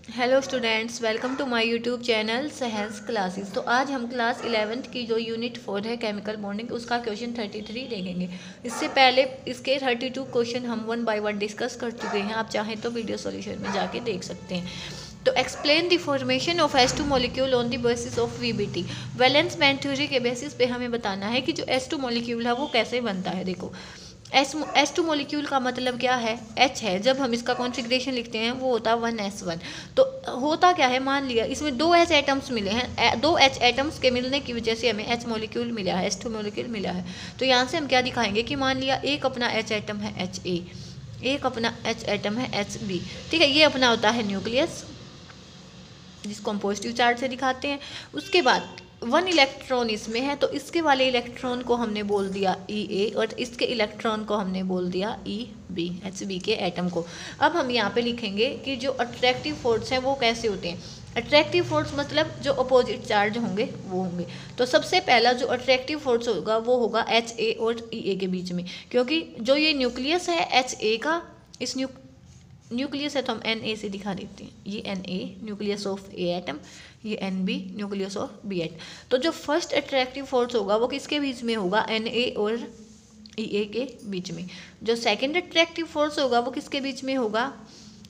Hello students, welcome to my YouTube channel Sahaj classes. तो आज हम क्लास 11th की जो यूनिट 4 है केमिकल बॉन्डिंग, उसका क्वेश्चन 33 देखेंगे। इससे पहले इसके 32 क्वेश्चन हम 1 बाय 1 डिस्कस कर चुके हैं। आप चाहें तो वीडियो सॉल्यूशन में जाके देख सकते हैं। तो explain the formation of H2 molecule on the basis of VBT। Valence band theory के बेसिस पे हमें बताना है कि जो H2 मॉलिक्यूल है वो कैसे बनता है। देखो, H2 मॉलिक्यूल का मतलब क्या है, H है। जब हम इसका कॉन्फ़िगरेशन लिखते हैं वो होता है 1s1। तो होता क्या है, मान लिया इसमें 2 H एटम्स मिले हैं, 2 H एटम्स के मिलने की वजह से हमें H मॉलिक्यूल मिला है, H2 मॉलिक्यूल मिला है। तो यहाँ से हम क्या दिखाएंगे कि मान लिया एक अपना H एटम है HA, एक अपना H एटम है HB। ठीक है, ये अपना होता है न्यूक्लियस, जिसको हम पॉजिटिव चार्ज से दिखाते हैं। उसके बाद 1 इलेक्ट्रॉन इसमें है, तो इसके वाले इलेक्ट्रॉन को हमने बोल दिया EA और इसके इलेक्ट्रॉन को हमने बोल दिया EB, HB के एटम को। अब हम यहाँ पे लिखेंगे कि जो अट्रैक्टिव फोर्स हैं वो कैसे होते हैं। अट्रैक्टिव फोर्स मतलब जो अपोजिट चार्ज होंगे वो होंगे। तो सबसे पहला जो अट्रैक्टिव फोर्स होगा वो होगा HA और EA के बीच में, क्योंकि जो ये न्यूक्लियस है HA का, इस न्यूक्लियस है तो हम Na से दिखा देते हैं। ये Na nucleus of A atom, ये Nb nucleus of B atom. तो जो फर्स्ट अट्रैक्टिव फोर्स होगा वो किसके बीच में होगा, Na और EA के बीच में। जो सेकंड अट्रैक्टिव फोर्स होगा वो किसके बीच में होगा,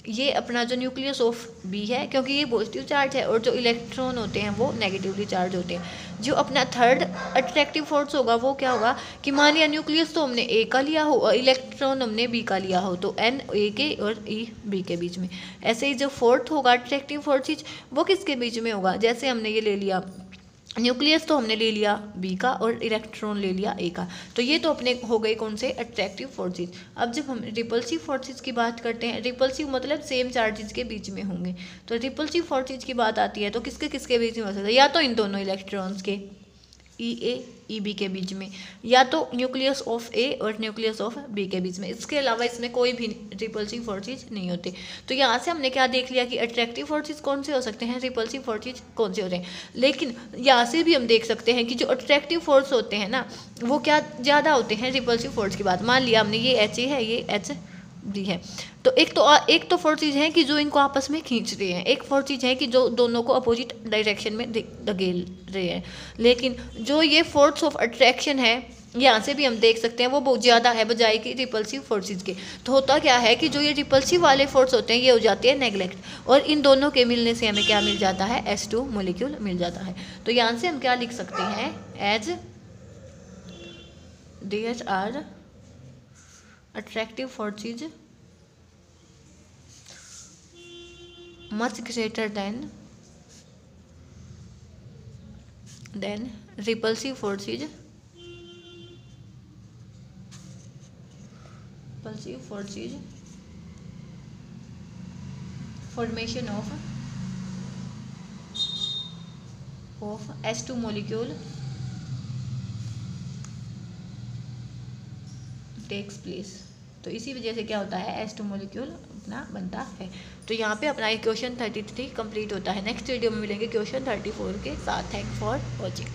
ये अपना जो न्यूक्लियस ऑफ बी है, क्योंकि ये पॉजिटिव चार्ज है और जो इलेक्ट्रॉन होते हैं वो नेगेटिवली चार्ज होते हैं। जो अपना थर्ड अट्रैक्टिव फोर्स होगा वो क्या होगा कि मान लिया न्यूक्लियस तो हमने ए का लिया हो और इलेक्ट्रॉन हमने बी का लिया हो, तो एन ए के और ई बी के बीच में। ऐसे ही जो फोर्थ होगा अट्रैक्टिव फोर्स वो किसके बीच में होगा, जैसे हमने ये ले लिया न्यूक्लियस तो हमने ले लिया बी का और इलेक्ट्रॉन ले लिया ए का। तो ये तो अपने हो गए कौन से, अट्रैक्टिव फोर्सेज। अब जब हम रिपल्सिव फोर्सेज की बात करते हैं, रिपल्सिव मतलब सेम चार्जेस के बीच में होंगे। तो रिपल्सिव फोर्सेज की बात आती है तो किसके किसके बीच में हो सकता है, या तो इन दोनों इलेक्ट्रॉन्स के EA EB के बीच में, या तो न्यूक्लियस ऑफ A और न्यूक्लियस ऑफ B के बीच में। इसके अलावा इसमें कोई भी रिपल्सिव फोर्सेज नहीं होते। तो यहाँ से हमने क्या देख लिया कि अट्रैक्टिव फोर्सेज कौन से हो सकते हैं, रिपल्सिव फोर्सेज कौन से होते हैं। लेकिन यहाँ से भी हम देख सकते हैं कि जो अट्रैक्टिव फोर्स होते हैं ना वो क्या ज़्यादा होते हैं रिपल्सिव फोर्स की बात। मान लिया हमने ये HA है, ये HB है, तो एक तो फोर्सेज हैं कि जो इनको आपस में खींच रहे हैं, एक फोर्सेज है कि जो दोनों को अपोजिट डायरेक्शन में धकेल रहे हैं। लेकिन जो ये फोर्स ऑफ अट्रैक्शन है, यहाँ से भी हम देख सकते हैं वो बहुत ज़्यादा है बजाय कि रिपल्सिव फोर्सेज के। तो होता क्या है कि जो ये रिपल्सिव वाले फोर्स होते हैं ये हो जाते हैं नेगलेक्ट, और इन दोनों के मिलने से हमें क्या मिल जाता है, H2 मॉलिक्यूल मिल जाता है। तो यहाँ से हम क्या लिख सकते हैं, as there are attractive forces much greater than repulsive forces formation of H2 molecule takes place। तो इसी वजह से क्या होता है, H2 मॉलिक्यूल अपना बनता है। तो यहाँ पे अपना ये क्वेश्चन 33 कंप्लीट होता है। नेक्स्ट वीडियो में मिलेंगे क्वेश्चन 34 के साथ। Thank for watching.